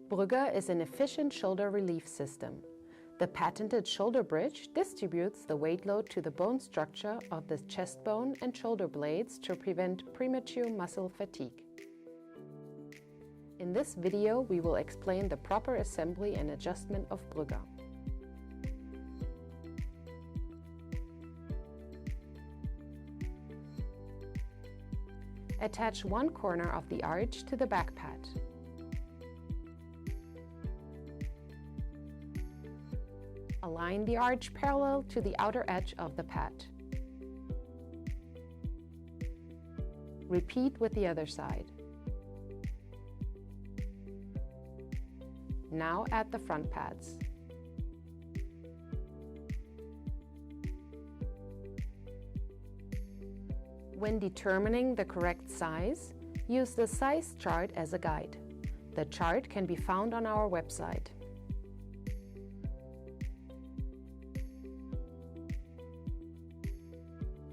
BRYGGA is an efficient shoulder relief system. The patented shoulder bridge distributes the weight load to the bone structure of the chest bone and shoulder blades to prevent premature muscle fatigue. In this video, we will explain the proper assembly and adjustment of BRYGGA. Attach one corner of the arch to the back pad. Align the arch parallel to the outer edge of the pad. Repeat with the other side. Now add the front pads. When determining the correct size, use the size chart as a guide. The chart can be found on our website.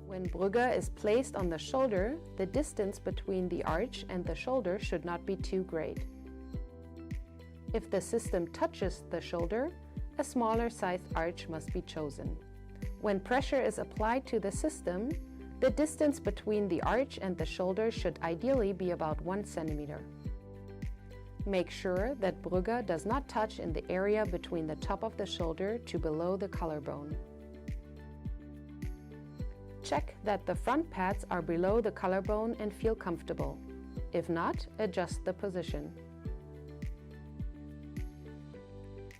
When BRYGGA is placed on the shoulder, the distance between the arch and the shoulder should not be too great. If the system touches the shoulder, a smaller sized arch must be chosen. When pressure is applied to the system, the distance between the arch and the shoulder should ideally be about 1 centimeter. Make sure that BRYGGA does not touch in the area between the top of the shoulder to below the collarbone. Check that the front pads are below the collarbone and feel comfortable. If not, adjust the position.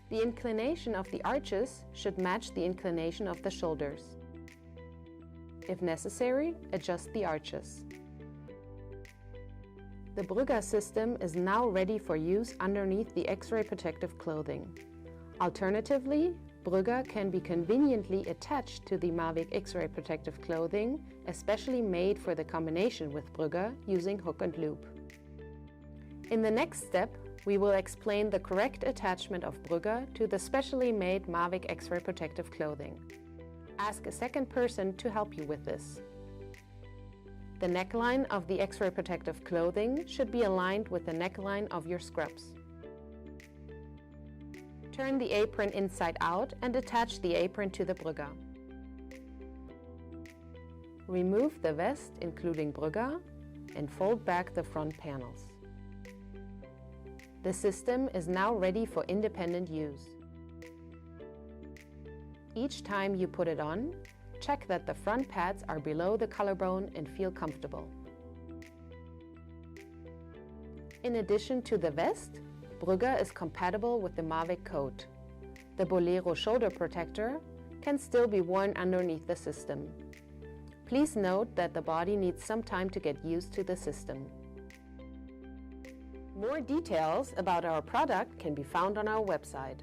The inclination of the arches should match the inclination of the shoulders. If necessary, adjust the arches. The BRYGGA system is now ready for use underneath the X-ray protective clothing. Alternatively, BRYGGA can be conveniently attached to the MAVIG X-ray protective clothing, especially made for the combination with BRYGGA using hook and loop. In the next step, we will explain the correct attachment of BRYGGA to the specially made MAVIG X-ray protective clothing. Ask a second person to help you with this. The neckline of the X-ray protective clothing should be aligned with the neckline of your scrubs. Turn the apron inside out and attach the apron to the BRYGGA. Remove the vest, including BRYGGA, and fold back the front panels. The system is now ready for independent use. Each time you put it on, check that the front pads are below the collarbone and feel comfortable. In addition to the vest, BRYGGA is compatible with the MAVIG coat. The Bolero shoulder protector can still be worn underneath the system. Please note that the body needs some time to get used to the system. More details about our product can be found on our website.